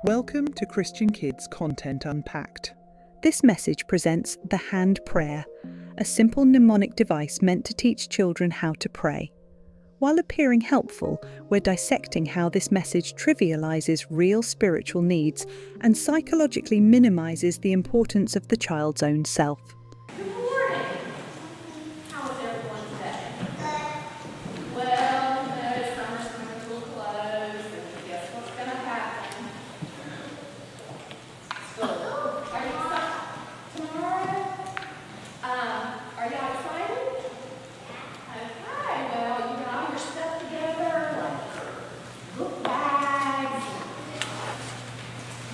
Welcome to Christian Kids Content Unpacked. This message presents the hand prayer, a simple mnemonic device meant to teach children how to pray. While appearing helpful, we're dissecting how this message trivializes real spiritual needs and psychologically minimizes the importance of the child's own self. Good morning. How is everyone today? Well, summer's coming to a close, and guess what's going to happen? School. Are you excited? Tomorrow? Are y'all excited? Okay, well, you got all your stuff together, like book bags.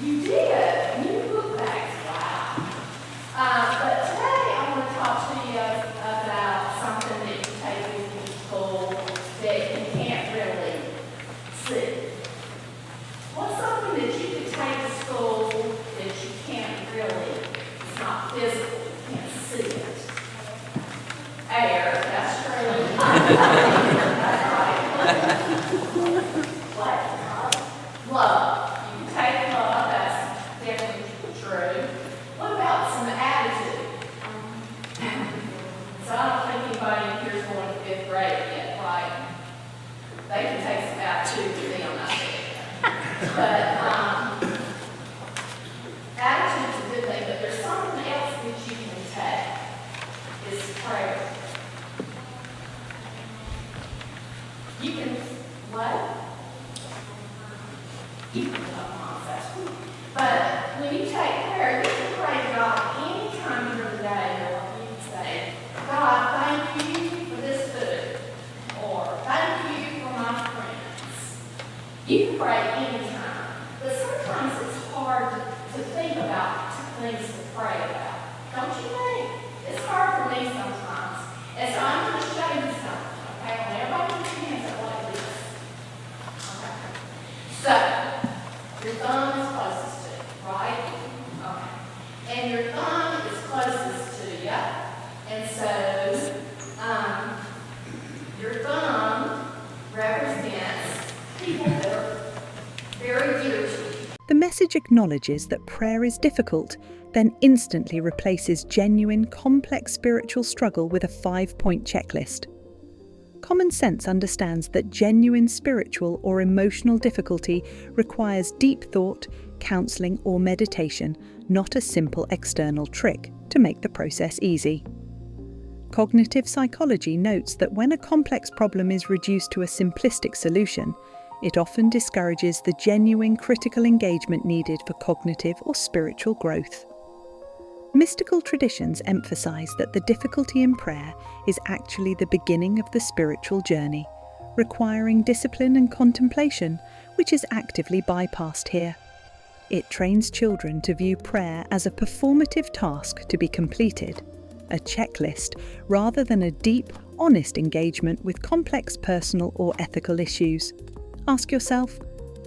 You did. New book bags. Wow. But today I want to talk to you about something that you take with you to school that you can't really see. What's something that you could take to school that you can't really, it's not physical, you can't see it? Air, that's true. That's right. What? Love. You can take love, that's definitely true. What about some attitude? So I don't think anybody in here is going to 5th grade yet, right? They can take some attitude with them, I think. But attitude's a good thing, but there's something else that you can take, is prayer. You can, what? You can come on, but when you take prayer, you can pray to God any time during the day. You can say, God, thank you for this food, or thank you for my friends. You can pray any time, but sometimes it's hard to think about things to pray about. Don't you think? It's hard for me sometimes. And so I'm going to show you something, okay? I want everybody to put your hands up like this. Okay. So, your thumb is closest to you, right? Okay. And your thumb is closest to you. And so, your thumb represents people that are very dear to you. The message acknowledges that prayer is difficult, then instantly replaces genuine, complex spiritual struggle with a 5-point checklist. Common sense understands that genuine spiritual or emotional difficulty requires deep thought, counseling, or meditation, not a simple external trick to make the process easy. Cognitive psychology notes that when a complex problem is reduced to a simplistic solution, it often discourages the genuine critical engagement needed for cognitive or spiritual growth. Mystical traditions emphasize that the difficulty in prayer is actually the beginning of the spiritual journey, requiring discipline and contemplation, which is actively bypassed here. It trains children to view prayer as a performative task to be completed, a checklist, rather than a deep, honest engagement with complex personal or ethical issues. Ask yourself,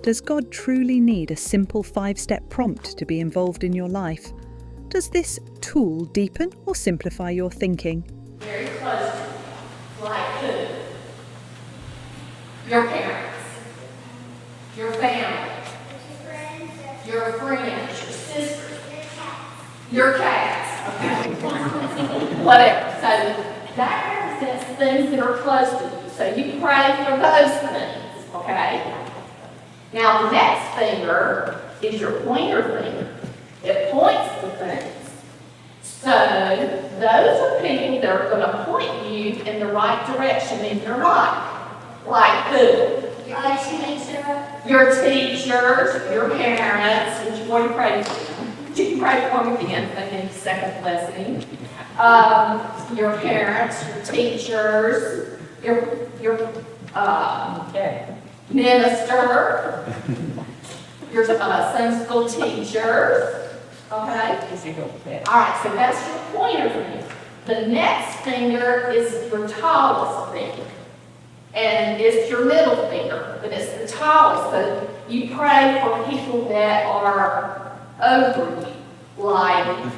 does God truly need a simple 5-step prompt to be involved in your life? Does this tool deepen or simplify your thinking? Very close to you. Like who? Your parents, your family, your friends, your sisters, your cats, okay? Whatever. So that represents things that are close to you. So you pray for those things, okay? Now the next finger is your pointer finger. It points to things. So those are people that are going to point you in the right direction in your life. Like who? Your teacher. Your teachers, your parents, and you want to pray for them. You can pray for them again in the second blessing. Your parents, your teachers, your minister, your Sunday school teachers. Okay? All right, so that's your pointer finger. The next finger is your tallest finger. And it's your middle finger, but it's the tallest. So you pray for people that are over you. Like,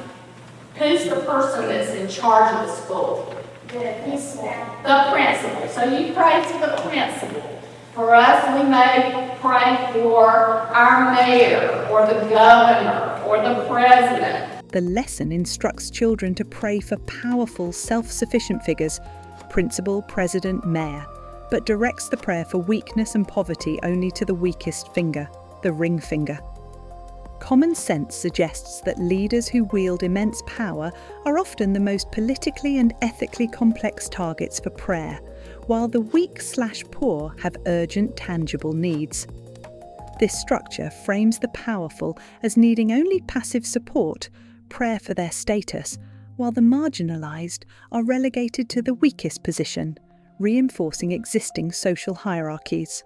who's the person that's in charge of the school? The principal. So you pray to the principal. For us, we may pray for our mayor or the governor or the president. The lesson instructs children to pray for powerful, self-sufficient figures, principal, president, mayor, but directs the prayer for weakness and poverty only to the weakest finger, the ring finger. Common sense suggests that leaders who wield immense power are often the most politically and ethically complex targets for prayer, while the weak/poor have urgent, tangible needs. This structure frames the powerful as needing only passive support, prayer for their status, while the marginalized are relegated to the weakest position, reinforcing existing social hierarchies.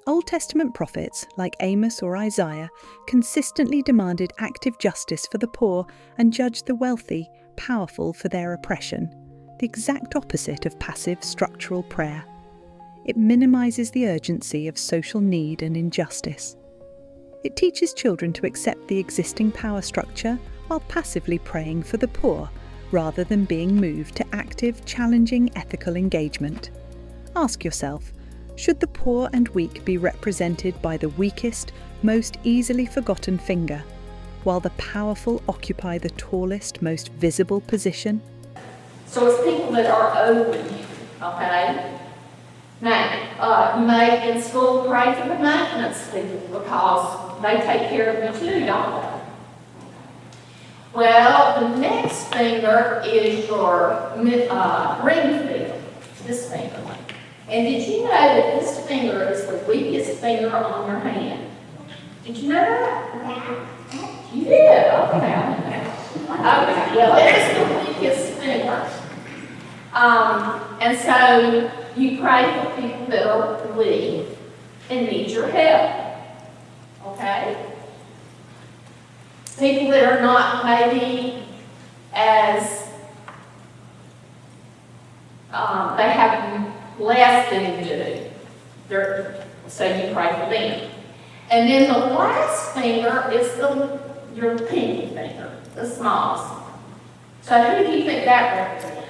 Old Testament prophets, like Amos or Isaiah, consistently demanded active justice for the poor and judged the wealthy, powerful for their oppression, the exact opposite of passive structural prayer. It minimizes the urgency of social need and injustice. It teaches children to accept the existing power structure while passively praying for the poor, rather than being moved to active, challenging ethical engagement. Ask yourself, should the poor and weak be represented by the weakest, most easily forgotten finger, while the powerful occupy the tallest, most visible position? So it's people that are over you, okay? Now, you may in school pray for the maintenance people because they take care of you too, don't they? Well, the next finger is your ring finger, this finger. And did you know that this finger is the weakest finger on your hand? Did you know that? Yeah. You did? Okay. Okay, well, it is the weakest finger. And so you pray for people that are weak and need your help. Okay? People that are not maybe as, they have less than you do. So you pray for them. And then the last finger is your pinky finger, the smallest. So who do you think that represents?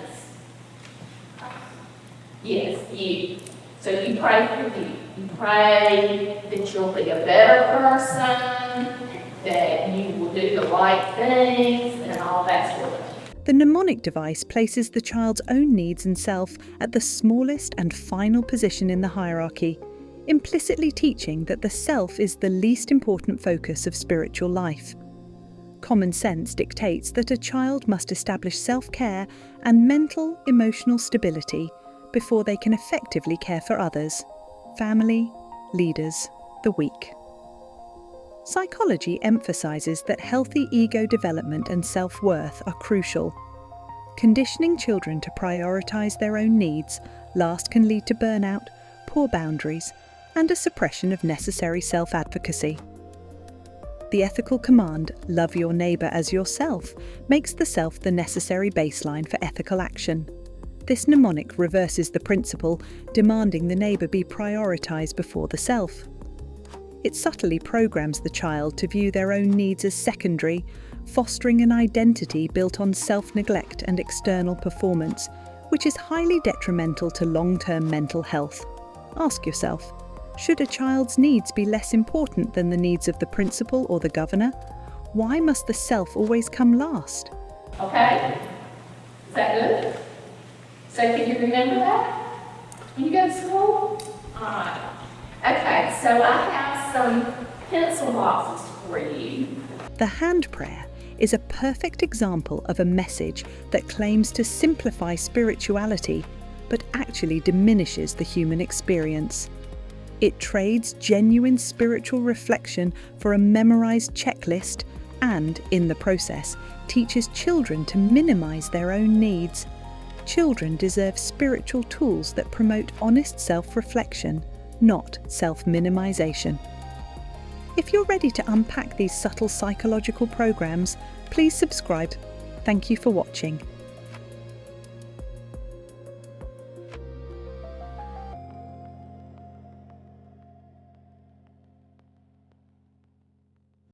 Yes, you. So you pray for you. You pray that you'll be a better person, that you will do the right things, and all that sort of thing. The mnemonic device places the child's own needs and self at the smallest and final position in the hierarchy, implicitly teaching that the self is the least important focus of spiritual life. Common sense dictates that a child must establish self-care and mental, emotional stability before they can effectively care for others, family, leaders, the weak. Psychology emphasizes that healthy ego development and self-worth are crucial. Conditioning children to prioritize their own needs last can lead to burnout, poor boundaries, and a suppression of necessary self-advocacy. The ethical command, love your neighbour as yourself, makes the self the necessary baseline for ethical action. This mnemonic reverses the principle, demanding the neighbour be prioritized before the self. It subtly programs the child to view their own needs as secondary, fostering an identity built on self-neglect and external performance, which is highly detrimental to long-term mental health. Ask yourself, should a child's needs be less important than the needs of the principal or the governor? Why must the self always come last? Okay, is that good? So can you remember that when you go to school? All right. Okay, so I have some pencil boxes for you. The hand prayer is a perfect example of a message that claims to simplify spirituality, but actually diminishes the human experience. It trades genuine spiritual reflection for a memorized checklist and, in the process, teaches children to minimize their own needs. Children deserve spiritual tools that promote honest self-reflection, not self-minimization. If you're ready to unpack these subtle psychological programs, please subscribe. Thank you for watching.